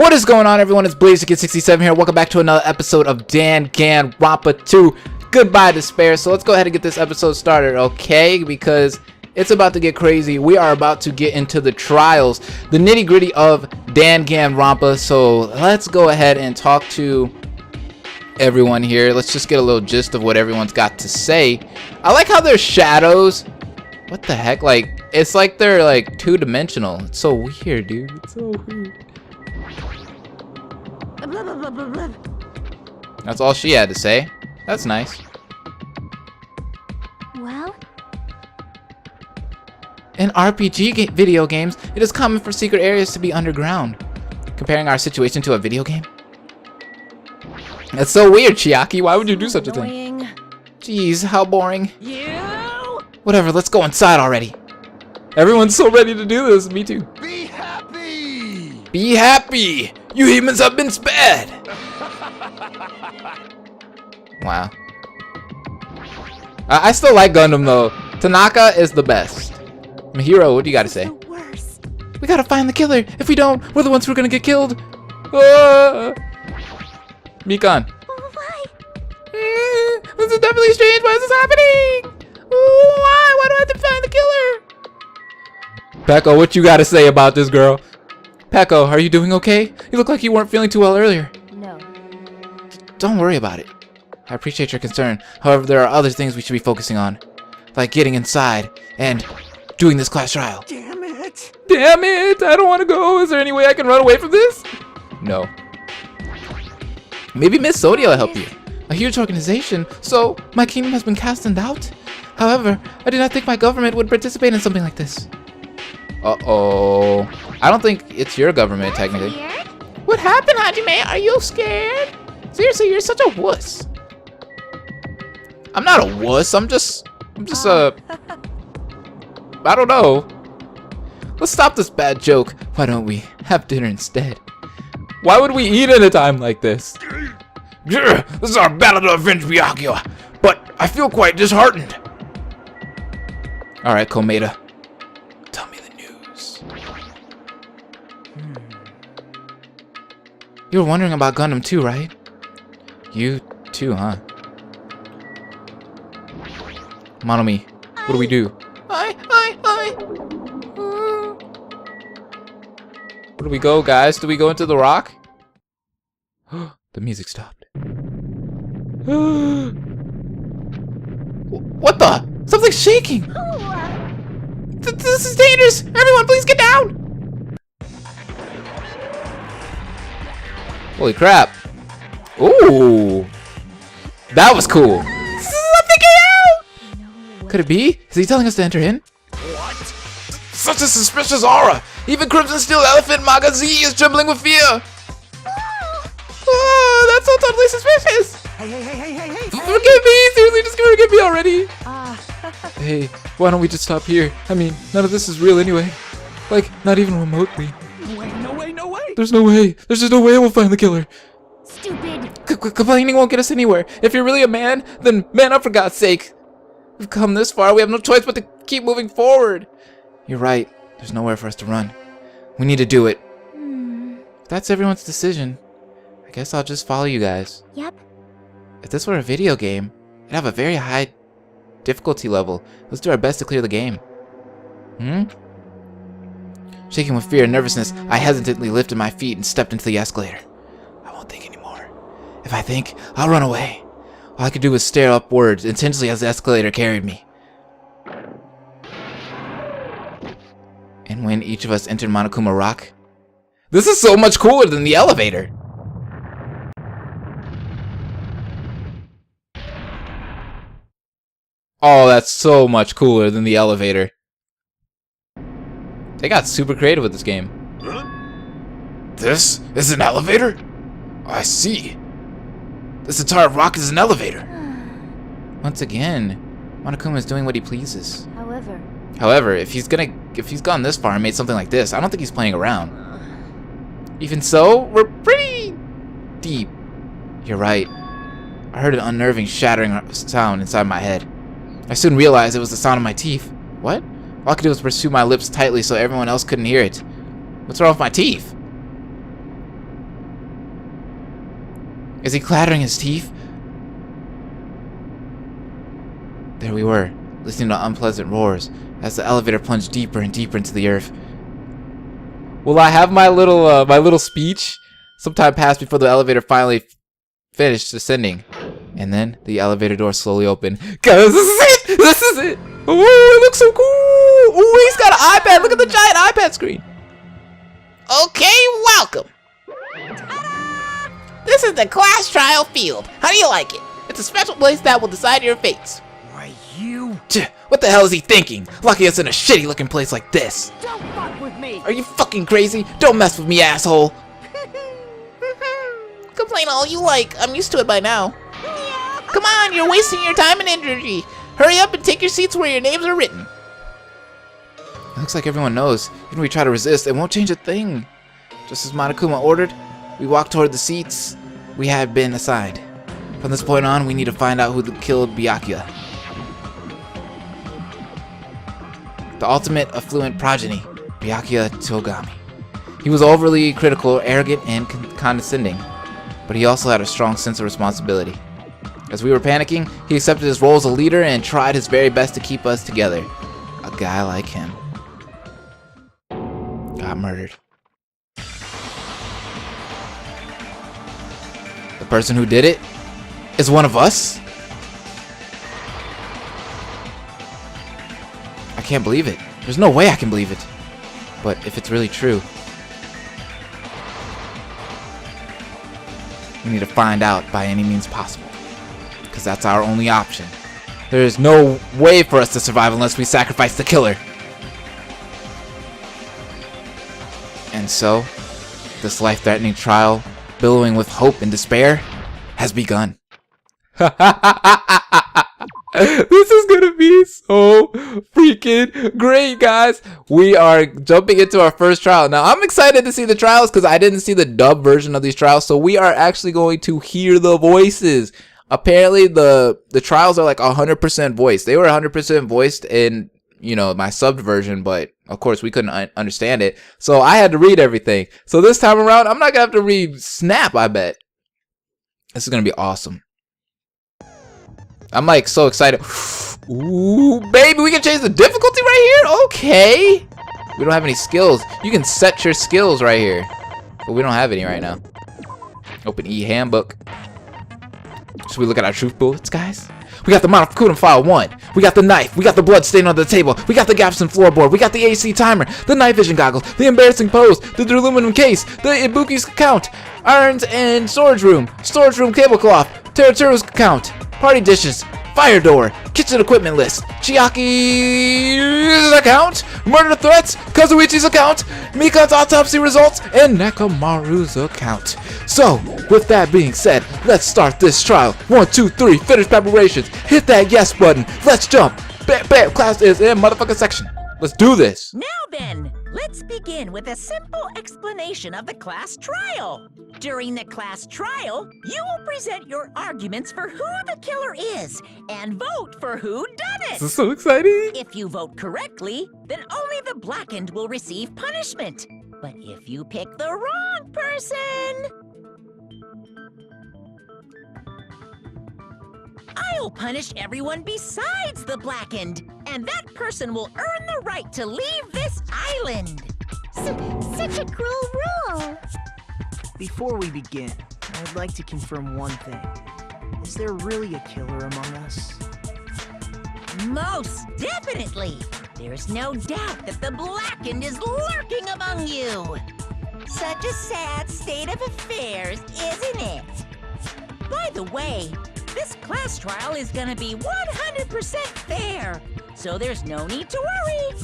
What is going on, everyone? It's BlazeKid67 here. Welcome back to another episode of Danganronpa 2. Goodbye, Despair. So let's go ahead and get this episode started, okay? Because it's about to get crazy. We are about to get into the trials, the nitty-gritty of Danganronpa. So let's go ahead and talk to everyone here. Let's just get a little gist of what everyone's got to say. I like how there's shadows. What the heck? Like, it's like they're like two-dimensional. It's so weird, dude. It's so weird. That's all she had to say. That's nice. Well, in RPG video games, it is common for secret areas to be underground. Comparing our situation to a video game? That's so weird, Chiaki. Why would you do such a thing? Jeez, how boring. Whatever, let's go inside already. Everyone's so ready to do this. Me too. Be happy! Be happy! You humans have been spared! Wow. I still like Gundam though. Tanaka is the best. Mahiro, what do you gotta say? We gotta find the killer. If we don't, we're the ones who are gonna get killed. Mikan. why? This is definitely strange. Why is this happening? Why? Why do I have to find the killer? Peko, what you gotta say about this girl? Peko, are you doing okay? You look like you weren't feeling too well earlier. No. Don't worry about it. I appreciate your concern. However, there are other things we should be focusing on. Like getting inside and doing this class trial. Damn it! Damn it! I don't want to go. Is there any way I can run away from this? No. Maybe Miss Sodia will help you. A huge organization, so my kingdom has been cast in doubt. However, I do not think my government would participate in something like this. Uh-oh. I don't think it's your government, technically. Weird. What happened, Hajime? Are you scared? Seriously, you're such a wuss. I'm not a wuss. I'm just I don't know. Let's stop this bad joke. Why don't we have dinner instead? Why would we eat at a time like this? This is our battle to avenge Byakuya, but I feel quite disheartened. Alright, Komeda. Tell me the news. You were wondering about Gundam too, right? You too, huh? Monomi, what do we do? Where do we go, guys? Do we go into the rock? The music stopped. What the? Something's shaking! This is dangerous! Everyone, please get down! Holy crap. Ooh! That was cool! I'm thinking out! Could it be? Is he telling us to enter in? What? Such a suspicious aura! Even Crimson Steel Elephant Maga Z is trembling with fear! Oh, that's so totally suspicious! Hey! Forgive me! Seriously, just forgive me already! Hey, why don't we just stop here? I mean, none of this is real anyway. Like, not even remotely. No way! There's no way! There's just no way we'll find the killer! Stupid. Complaining won't get us anywhere. If you're really a man, then man up for God's sake! We've come this far, we have no choice but to keep moving forward! You're right. There's nowhere for us to run. We need to do it. If that's everyone's decision, I guess I'll just follow you guys. Yep. If this were a video game, it'd have a very high difficulty level. Let's do our best to clear the game. Shaking with fear and nervousness, I hesitantly lifted my feet and stepped into the escalator. I won't think anymore. If I think, I'll run away. All I could do was stare upwards intensely as the escalator carried me. And when each of us entered Monokuma Rock, this is so much cooler than the elevator. Oh, that's so much cooler than the elevator. They got super creative with this game. Huh? This is an elevator? I see. This entire rock is an elevator. Once again, Monokuma is doing what he pleases. However, if he's gone this far and made something like this, I don't think he's playing around. Even so, we're pretty deep. You're right. I heard an unnerving, shattering sound inside my head. I soon realized it was the sound of my teeth. What? All I could do was pursue my lips tightly so everyone else couldn't hear it. What's wrong with my teeth? Is he clattering his teeth? There we were, listening to unpleasant roars as the elevator plunged deeper and deeper into the earth. Will I have my little speech? Some time passed before the elevator finally finished descending, and then the elevator door slowly opened. Guys, this is it! This is it! Oh, it looks so cool! Oh, he's got an iPad. Look at the giant iPad screen. Okay, welcome. This is the class trial field. How do you like it? It's a special place that will decide your fates. Why, you... What the hell is he thinking? Lucky it's in a shitty looking place like this. Don't fuck with me. Are you fucking crazy? Don't mess with me, asshole. Complain all you like. I'm used to it by now. Come on, you're wasting your time and energy. Hurry up and take your seats where your names are written. It looks like everyone knows. Even if we try to resist, it won't change a thing. Just as Monokuma ordered, we walked toward the seats we had been assigned. From this point on, we need to find out who killed Byakuya. The ultimate affluent progeny, Byakuya Togami. He was overly critical, arrogant, and condescending, but he also had a strong sense of responsibility. As we were panicking, he accepted his role as a leader and tried his very best to keep us together. A guy like him got murdered. The person who did it is one of us? I can't believe it. There's no way I can believe it. But if it's really true, we need to find out by any means possible. Because that's our only option. There is no way for us to survive unless we sacrifice the killer. And so, this life-threatening trial, billowing with hope and despair, has begun. This is gonna be so freaking great, guys. We are jumping into our first trial. Now, I'm excited to see the trials because I didn't see the dub version of these trials. So we are actually going to hear the voices. Apparently, the trials are like 100% voiced. They were 100% voiced in, you know, my subbed version, but of course we couldn't understand it. So I had to read everything. So this time around, I'm not gonna have to read Snap, I bet. This is gonna be awesome. I'm like so excited. Ooh, baby, we can change the difficulty right here? Okay. We don't have any skills. You can set your skills right here. But we don't have any right now. Open e-handbook. Should we look at our truth bullets, guys? We got the Monokuma file 1. We got the knife. We got the blood stain on the table. We got the gaps in floorboard. We got the AC timer. The night vision goggles. The embarrassing pose. The aluminum case. The Ibuki's account. Irons and storage room. Storage room tablecloth. Teruteru's account. Party dishes. Fire door. Kitchen equipment list. Chiaki's account. Murder threats. Kazuichi's account. Mika's autopsy results. And Nekomaru's account. So, with that being said, let's start this trial. 1, 2, 3. Finish preparations. Hit that yes button. Let's jump. Bam, bam. Class is in motherfucking section. Let's do this. Now then, let's begin with a simple explanation of the class trial. During the class trial, you will present your arguments for who the killer is and vote for who done it. This is so exciting. If you vote correctly, then only the blackened will receive punishment. But if you pick the wrong person, I'll punish everyone besides the blackened, and that person will earn the right to leave this island. Such a cruel rule. Before we begin, I'd like to confirm one thing. Is there really a killer among us? Most definitely. There's no doubt that the blackened is lurking among you. Such a sad state of affairs, isn't it? By the way, this class trial is gonna be 100% fair, so there's no need to worry.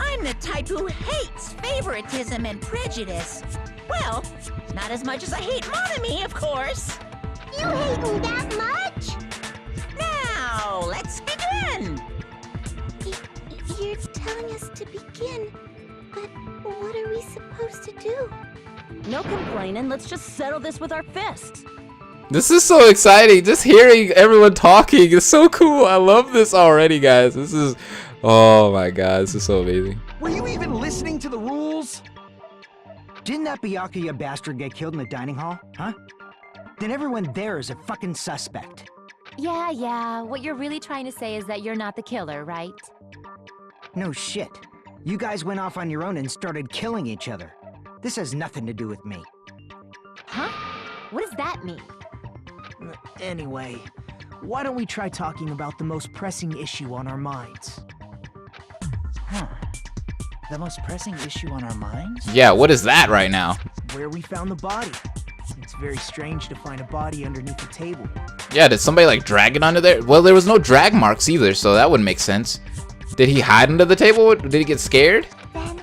I'm the type who hates favoritism and prejudice. Well, not as much as I hate Monami, of course. You hate me that much? Now, let's begin. You're telling us to begin, but what are we supposed to do? No complaining, let's just settle this with our fists. This is so exciting. Just hearing everyone talking is so cool. I love this already, guys. This is, oh my god, this is so amazing. Were you even listening to the rules? Didn't that Byakuya bastard get killed in the dining hall, huh? then everyone there is a fucking suspect. Yeah. What you're really trying to say is that you're not the killer, right? No shit. You guys went off on your own and started killing each other. This has nothing to do with me. Huh? What does that mean? Anyway, why don't we try talking about the most pressing issue on our minds? The most pressing issue on our minds? Yeah, what is that right now? Where we found the body. It's very strange to find a body underneath the table. Yeah, did somebody like drag it under there? Well, there was no drag marks either, so that wouldn't make sense. Did he hide under the table? Did he get scared? Then,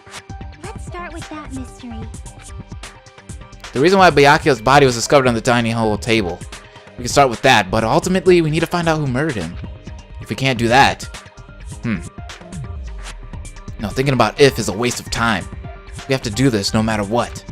let's start with that mystery. The reason why Byakuya's body was discovered on the dining hall table. We can start with that, but ultimately we need to find out who murdered him. If we can't do that, no, thinking about if is a waste of time. We have to do this no matter what.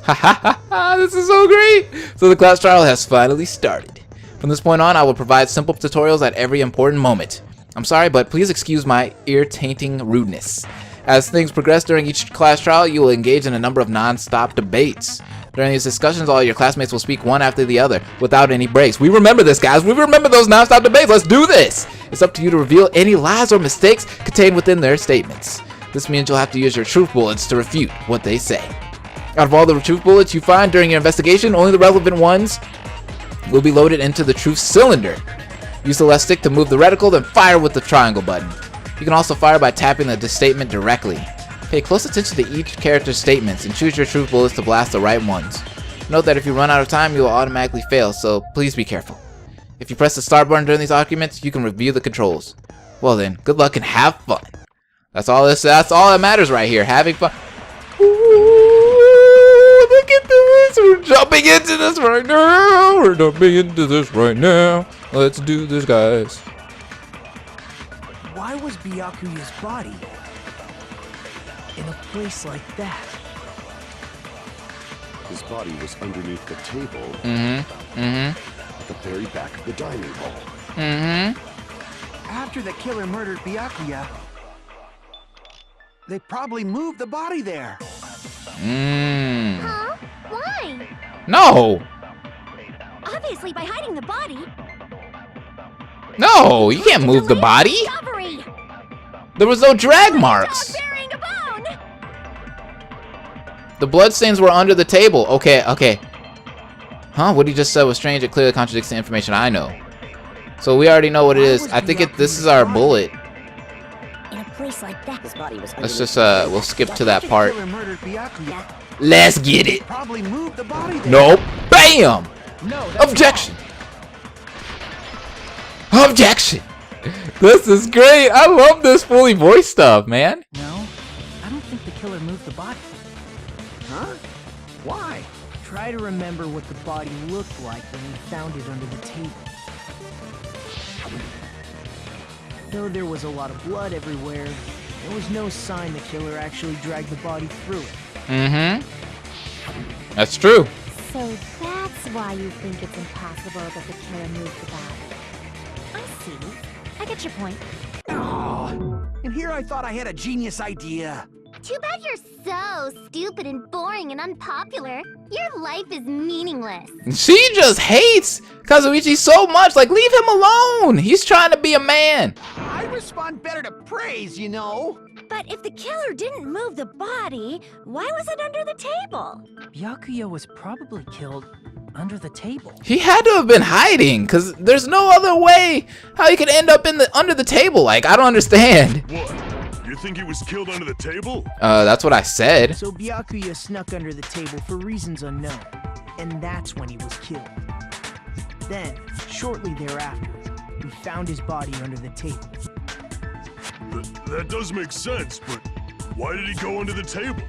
Ha ha ha ha, this is so great! So the class trial has finally started. From this point on, I will provide simple tutorials at every important moment. I'm sorry, but please excuse my ear-tainting rudeness. As things progress during each class trial, you will engage in a number of non-stop debates. During these discussions, all your classmates will speak one after the other, without any breaks. We remember this, guys. We remember those non-stop debates. Let's do this! It's up to you to reveal any lies or mistakes contained within their statements. This means you'll have to use your truth bullets to refute what they say. Out of all the truth bullets you find during your investigation, only the relevant ones will be loaded into the truth cylinder. Use the left stick to move the reticle, then fire with the triangle button. You can also fire by tapping the statement directly. Pay close attention to each character's statements and choose your truth bullets to blast the right ones. Note that if you run out of time, you will automatically fail, so please be careful. If you press the start button during these arguments, you can review the controls. Well then, good luck and have fun. That's all that matters right here, having fun. Ooh, look at this! We're jumping into this right now! We're jumping into this right now! Let's do this, guys. Why was Byakuya's body in a place like that? His body was underneath the table. At the very back of the dining hall. After the killer murdered Byakuya, they probably moved the body there. Huh? Why? No! Obviously by hiding the body. No, you can't move the body! Discovery. There was no drag marks! Dog burying a bone. The bloodstains were under the table. Okay. Huh? What he just said was strange. It clearly contradicts the information I know. So we already know what it is. I think this is our bullet. In a place like that, his body was. Let's just we'll skip to that part. Killer murdered Byakuya. Let's get it. Probably moved the body there. Nope. Bam! No, that's Objection! Objection! This is great. I love this fully voiced stuff, man. No, I don't think the killer moved the body. Huh? Why? Try to remember what the body looked like when we found it under the table. Though there was a lot of blood everywhere, there was no sign the killer actually dragged the body through it. That's true. So that's why you think it's impossible that the killer moved the body. I see. I get your point. And here I thought I had a genius idea. Too bad you're so stupid and boring and unpopular. Your life is meaningless. She just hates Kazuichi so much. Like, leave him alone. He's trying to be a man. I respond better to praise, you know. But if the killer didn't move the body, why was it under the table? Byakuya was probably killed under the table. He had to have been hiding, because there's no other way how he could end up under the table. Like, I don't understand. What? You think he was killed under the table? That's what I said. So Byakuya snuck under the table for reasons unknown, and that's when he was killed. Then, shortly thereafter, we found his body under the table. That does make sense, but why did he go under the table?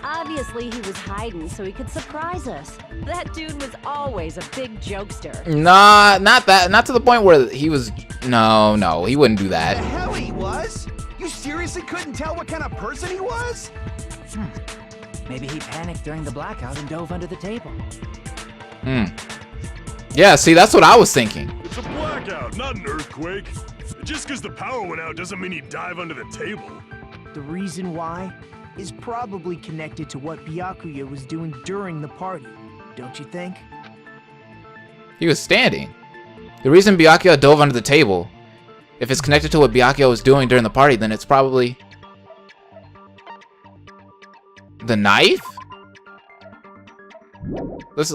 Obviously, he was hiding so he could surprise us. That dude was always a big jokester. Nah, not that. Not to the point where he was. No, he wouldn't do The that. hell he was? You seriously couldn't tell what kind of person he was? Maybe he panicked during the blackout and dove under the table. Yeah, see, that's what I was thinking. It's a blackout, not an earthquake. Just because the power went out doesn't mean he'd dive under the table. The reason why is probably connected to what Byakuya was doing during the party, don't you think? He was standing. The reason Byakuya dove under the table, if it's connected to what Byakuya was doing during the party, then it's probably the knife? It's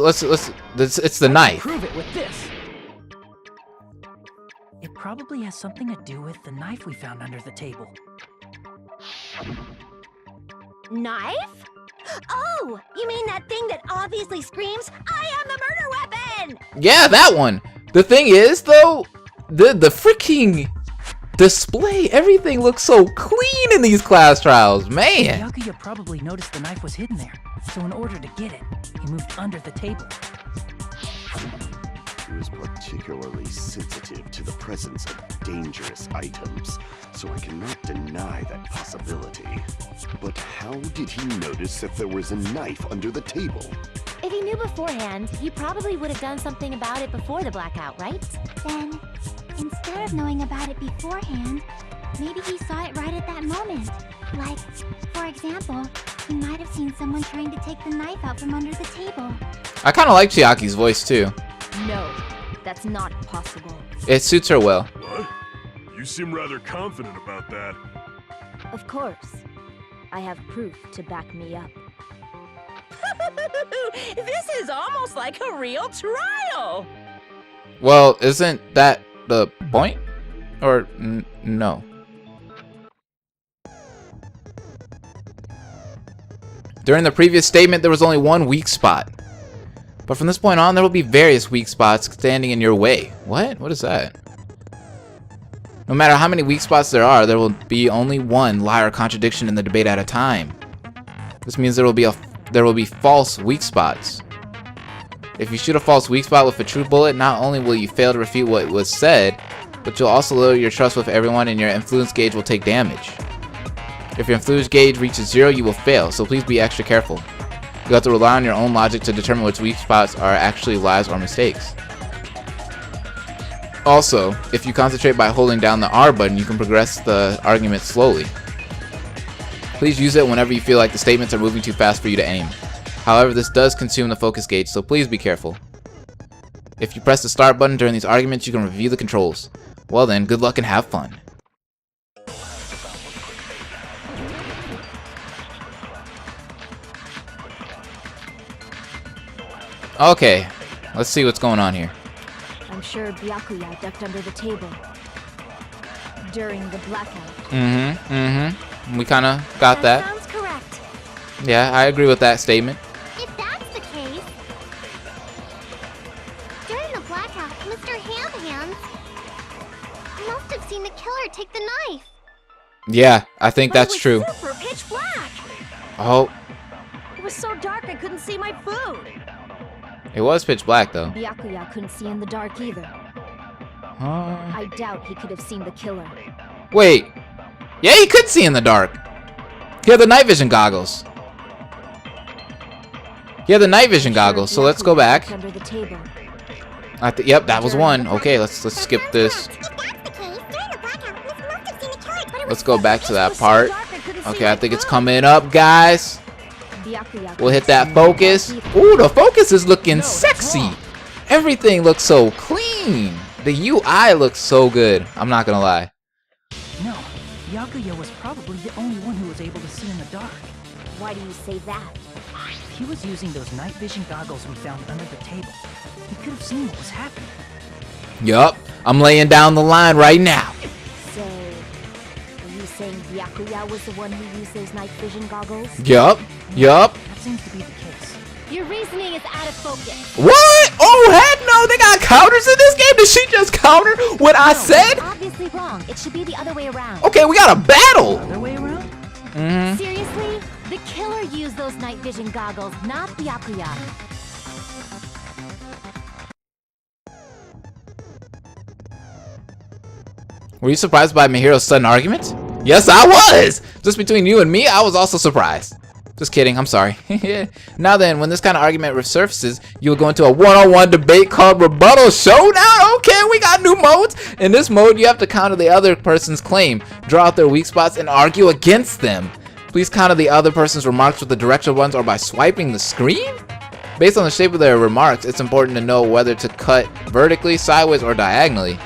the knife. Prove it with this. It probably has something to do with the knife we found under the table. Knife? Oh, you mean that thing that obviously screams, "I am the murder weapon"? Yeah, that one. The thing is, though, the freaking display, everything looks so clean in these class trials, man. Byakuya probably noticed the knife was hidden there, so in order to get it, he moved under the table. He was particularly sensitive to the presence of dangerous items, so I cannot deny that possibility. But how did he notice that there was a knife under the table? If he knew beforehand, he probably would have done something about it before the blackout, right? Then, instead of knowing about it beforehand, maybe he saw it right at that moment. Like, for example, he might have seen someone trying to take the knife out from under the table. I kind of like Chiaki's voice, too. No, that's not possible. It suits her well. What? You seem rather confident about that. Of course. I have proof to back me up. This is almost like a real trial. Well, isn't that the point? Or no? During the previous statement, there was only one weak spot. But from this point on, there will be various weak spots standing in your way. What? What is that? No matter how many weak spots there are, there will be only one lie or contradiction in the debate at a time. This means there will be false weak spots. If you shoot a false weak spot with a true bullet, not only will you fail to refute what was said, but you'll also lower your trust with everyone and your influence gauge will take damage. If your influence gauge reaches 0, you will fail, so please be extra careful. You have to rely on your own logic to determine which weak spots are actually lies or mistakes. Also, if you concentrate by holding down the R button, you can progress the argument slowly. Please use it whenever you feel like the statements are moving too fast for you to aim. However, this does consume the focus gauge, so please be careful. If you press the start button during these arguments, you can review the controls. Well then, good luck and have fun. Okay, let's see what's going on here. I'm sure Byakuya ducked under the table during the blackout. We kind of got that. Sounds correct. Yeah, I agree with that statement. If that's the case, during the blackout, Mr. Hand must have seen the killer take the knife. Yeah, I think that's true. Super pitch black. Oh, It was so dark I couldn't see my food. it was pitch black though. Byakuya couldn't see in the dark either. I doubt he could have seen the killer. Wait. Yeah, he could see in the dark. He had the night vision goggles. So let's go back. Under the table. Yep, that was one. Okay, let's skip this. Let's go back to that part. Okay, I think it's coming up, guys. We'll hit that focus. Ooh, the focus is looking sexy. Everything looks so clean. The UI looks so good. I'm not gonna lie. No, Byakuya was probably the only one who was able to see in the dark. Why do you say that? He was using those night vision goggles we found under the table. He could have seen what was happening. Yup, I'm laying down the line right now. So, are you saying Byakuya was the one who used those night vision goggles? Yup. That seems to be the case. Your reasoning is out of focus. What? Oh, heck no, they got counters in this game? Did she just counter what I said? Obviously wrong. It should be the other way around. Okay, we got a battle. Other way around? Seriously? The killer used those night vision goggles, not Byakuya. Were you surprised by Mihiro's sudden argument? Yes, I was! Just between you and me, I was also surprised. Just kidding, I'm sorry. Now then, when this kind of argument resurfaces, you will go into a one-on-one debate called Rebuttal Showdown. Okay, we got new modes. In this mode, you have to counter the other person's claim, draw out their weak spots, and argue against them. Please counter the other person's remarks with the directional ones or by swiping the screen? Based on the shape of their remarks, it's important to know whether to cut vertically, sideways, or diagonally.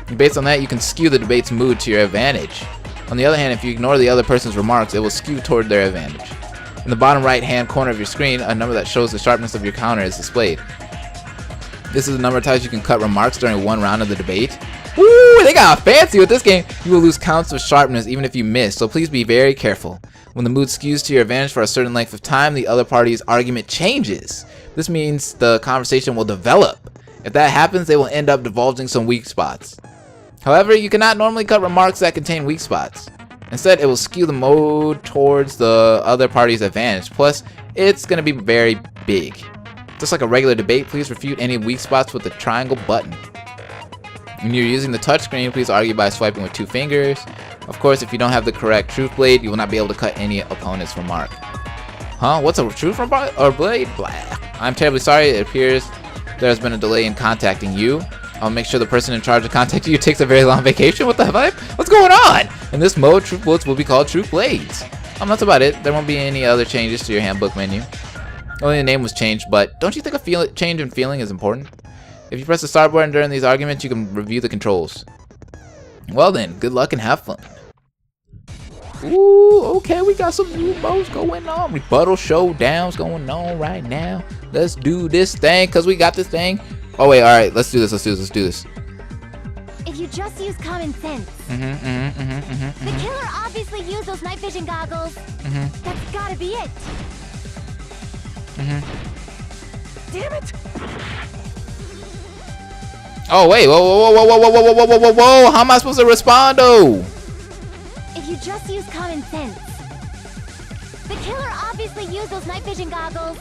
And based on that, you can skew the debate's mood to your advantage. On the other hand, if you ignore the other person's remarks, it will skew toward their advantage. In the bottom right-hand corner of your screen, a number that shows the sharpness of your counter is displayed. This is the number of times you can cut remarks during one round of the debate. Ooh, they got fancy with this game. You will lose counts of sharpness even if you miss, so please be very careful. When the mood skews to your advantage for a certain length of time, the other party's argument changes. This means the conversation will develop. If that happens, they will end up divulging some weak spots. However, you cannot normally cut remarks that contain weak spots. Instead, it will skew the mode towards the other party's advantage. Plus, it's going to be very big. Just like a regular debate, please refute any weak spots with the triangle button. When you're using the touchscreen, please argue by swiping with 2 fingers. Of course, if you don't have the correct truth blade, you will not be able to cut any opponent's remark. Huh? What's a truth or blade? Blah. I'm terribly sorry. It appears there has been a delay in contacting you. I'll make sure the person in charge of contacting you takes a very long vacation. What the heck? What's going on? In this mode, truth bullets will be called truth blades. That's about it. There won't be any other changes to your handbook menu. Only the name was changed, but don't you think a change in feeling is important? If you press the start button during these arguments, you can review the controls. Well then, good luck and have fun. Ooh, okay, we got some new modes going on. Rebuttal showdowns going on right now. Let's do this thing, because we got this thing. Oh wait, alright, let's do this. If you just use common sense. The killer obviously used those night vision goggles. That's gotta be it. Damn it! Oh wait, whoa, how am I supposed to respond though? If you just use common sense. The killer obviously used those night vision goggles.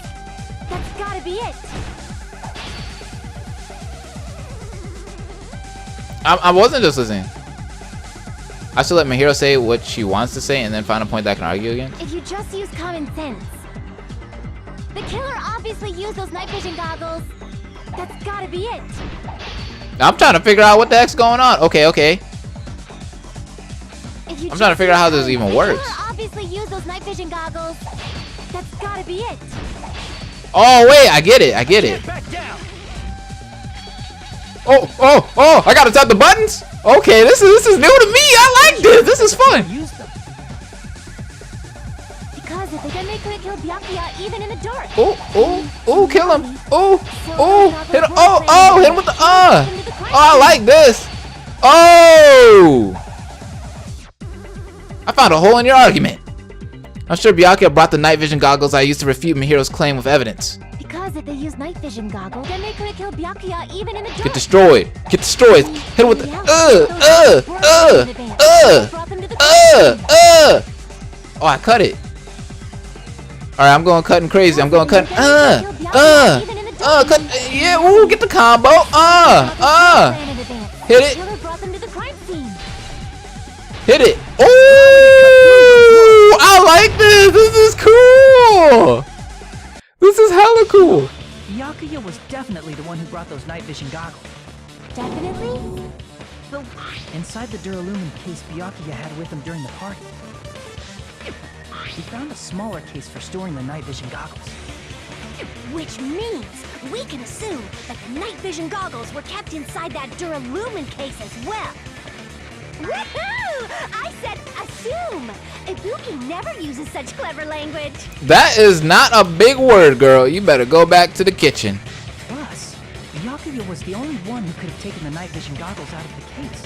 That's gotta be it. I wasn't just listening. I should let Mahiro say what she wants to say and then find a point that I can argue against. If you just use common sense. The killer obviously used those night vision goggles. That's gotta be it. I'm trying to figure out what the heck's going on. Okay. I'm trying to figure out how this even works. The killer obviously used those night vision goggles. That's gotta be it. Oh wait, I get it. Oh, I gotta tap the buttons? Okay, this is new to me. I like this. This is fun. Because if they couldn't kill Byakuya even in the dark. Oh, kill him. Hit him. Hit him with the Oh, I like this. Oh! I found a hole in your argument. I'm sure Byakuya brought the night vision goggles I used to refute Mihiro's claim with evidence. Because if they use night vision goggles, then they couldn't kill Byakuya even in the dark. Get destroyed. Hit him with the Oh, I cut it. Alright, I'm going cutting crazy. I'm going cutting. Cut. Yeah, ooh, get the combo. Hit it. Hit it. Oh, I like this. This is cool. This is hella cool. Byakuya was definitely the one who brought those night vision goggles. Definitely? But inside the Duralumin case Byakuya had with him during the party, he found a smaller case for storing the night vision goggles. Which means we can assume that the night vision goggles were kept inside that Duralumin case as well. Woohoo! I said assume! Ibuki never uses such clever language. That is not a big word, girl. You better go back to the kitchen. Plus, Byakuya was the only one who could have taken the night vision goggles out of the case.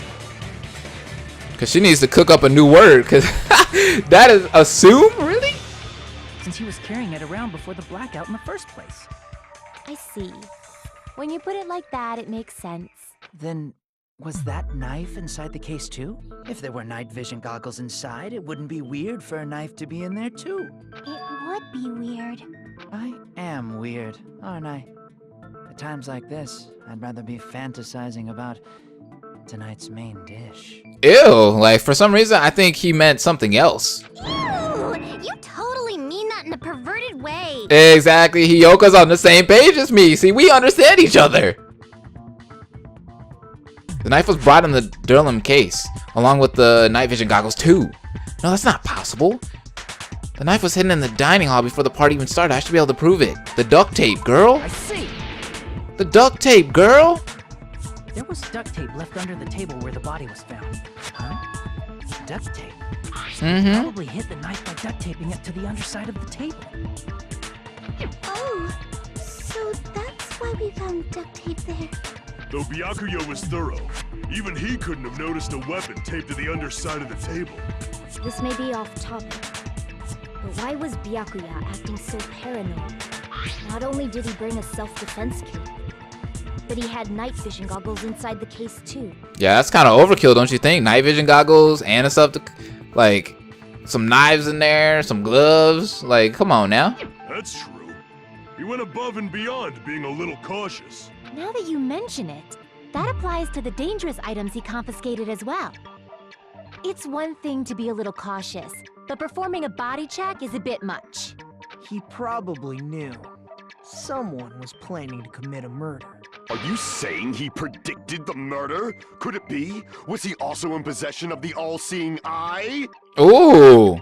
Because she needs to cook up a new word. Because that is assume? Really? Since he was carrying it around before the blackout in the first place. I see. When you put it like that, it makes sense. Then, was that knife inside the case too? If there were night vision goggles inside, it wouldn't be weird for a knife to be in there too. It would be weird. I am weird, aren't I? At times like this, I'd rather be fantasizing about tonight's main dish. Ew, like for some reason I think he meant something else. Ew! You totally mean that in a perverted way. Exactly, Hiyoka's on the same page as me. See, we understand each other. The knife was brought in the Duralumin case, along with the night vision goggles too. No, that's not possible. The knife was hidden in the dining hall before the party even started. I should be able to prove it. The duct tape, girl. I see. The duct tape, girl. There was duct tape left under the table where the body was found. Huh? Duct tape. Mm-hmm. Probably hid the knife by duct taping it to the underside of the table. Oh, so that's why we found duct tape there. Though Byakuya was thorough, even he couldn't have noticed a weapon taped to the underside of the table. This may be off topic, but why was Byakuya acting so paranoid? Not only did he bring a self-defense kit, but he had night vision goggles inside the case too. Yeah, that's kind of overkill, don't you think? Night vision goggles and stuff, like some knives in there, some gloves. Like, come on now. That's true. He went above and beyond being a little cautious. Now that you mention it, that applies to the dangerous items he confiscated as well. It's one thing to be a little cautious, but performing a body check is a bit much. He probably knew. Someone was planning to commit a murder. Are you saying he predicted the murder? Could it be? Was he also in possession of the all-seeing eye? Ooh.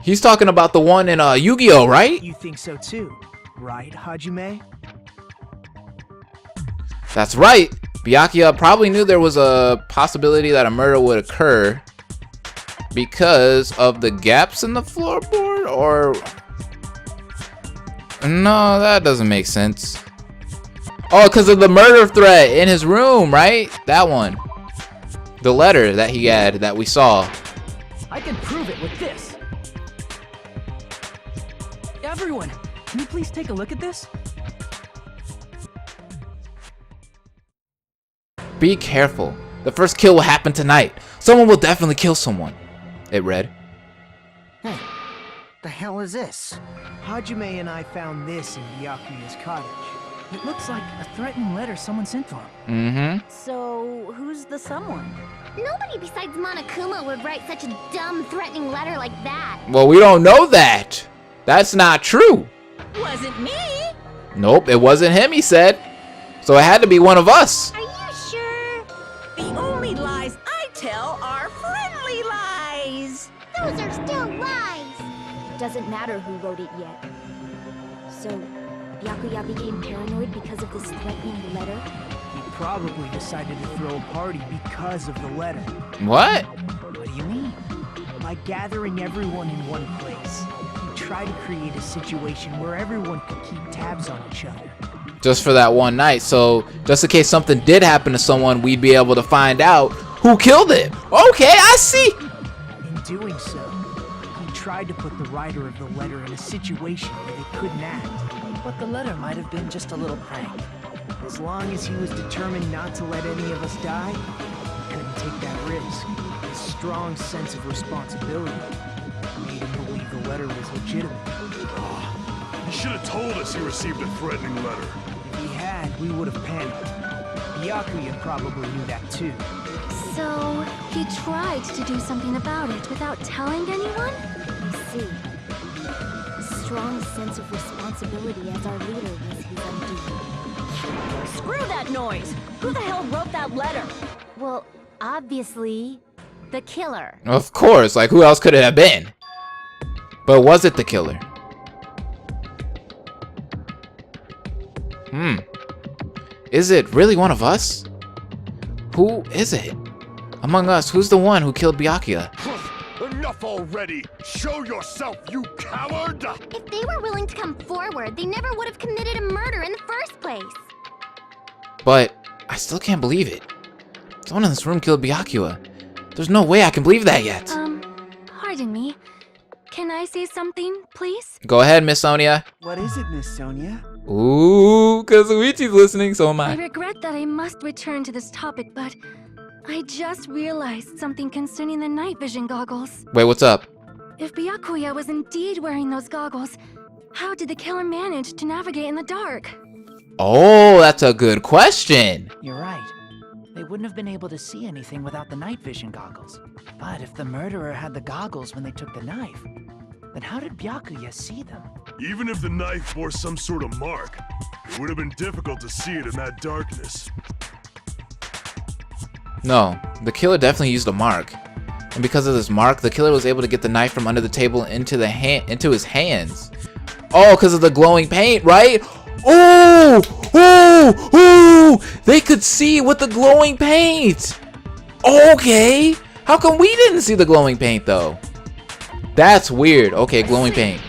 He's talking about the one in Yu-Gi-Oh, right? You think so too, right, Hajime? That's right. Byakuya probably knew there was a possibility that a murder would occur because of the gaps in the floorboard, or... No, that doesn't make sense. Oh, because of the murder threat in his room, right? That one. The letter that he had that we saw. I can prove it with this. Everyone, can you please take a look at this? Be careful. The first kill will happen tonight. Someone will definitely kill someone. It read. Hey, the hell is this? Hajime and I found this in Byakuya's cottage. It looks like a threatening letter someone sent to him. Mm-hmm. So, who's the someone? Nobody besides Monokuma would write such a dumb, threatening letter like that. Well, we don't know that. That's not true. Wasn't me. Nope, it wasn't him, he said. So it had to be one of us. Are you sure? The only lies I tell are friendly lies. Those are still lies. It doesn't matter who wrote it yet. So, Byakuya became paranoid because of this threatening letter? He probably decided to throw a party because of the letter. What? What do you mean? By gathering everyone in one place, he tried to create a situation where everyone could keep tabs on each other. Just for that one night. So, just in case something did happen to someone, we'd be able to find out who killed him. Okay, I see. In doing so, he tried to put the writer of the letter in a situation where they couldn't act. But the letter might have been just a little prank. As long as he was determined not to let any of us die, he couldn't take that risk. His strong sense of responsibility made him believe the letter was legitimate. He should have told us he received a threatening letter. If he had, we would have panicked. Byakuya probably knew that too. So, he tried to do something about it without telling anyone? I see. Strong sense of responsibility as our leader was his undoing. Screw that noise! Who the hell wrote that letter? Well, obviously, the killer. Of course, like who else could it have been? But was it the killer? Is it really one of us? Who is it? Among us, who's the one who killed Byakuya? Enough already! Show yourself, you coward! If they were willing to come forward, they never would have committed a murder in the first place. But I still can't believe it. Someone in this room killed Byakuya. There's no way I can believe that yet. Pardon me. Can I say something, please? Go ahead, Miss Sonia. What is it, Miss Sonia? Ooh, Kazuichi's listening, so am I I. regret that I must return to this topic, but I just realized something concerning the night vision goggles. Wait, what's up? If Byakuya was indeed wearing those goggles, how did the killer manage to navigate in the dark? Oh, that's a good question. You're right. They wouldn't have been able to see anything without the night vision goggles. But if the murderer had the goggles when they took the knife, then how did Byakuya see them? Even if the knife bore some sort of mark, it would have been difficult to see it in that darkness. No, the killer definitely used a mark. And because of this mark, the killer was able to get the knife from under the table into his hands. Oh, because of the glowing paint, right? Oh! Oh! Oh! They could see with the glowing paint! Okay! How come we didn't see the glowing paint, though? That's weird. Okay, glowing paint.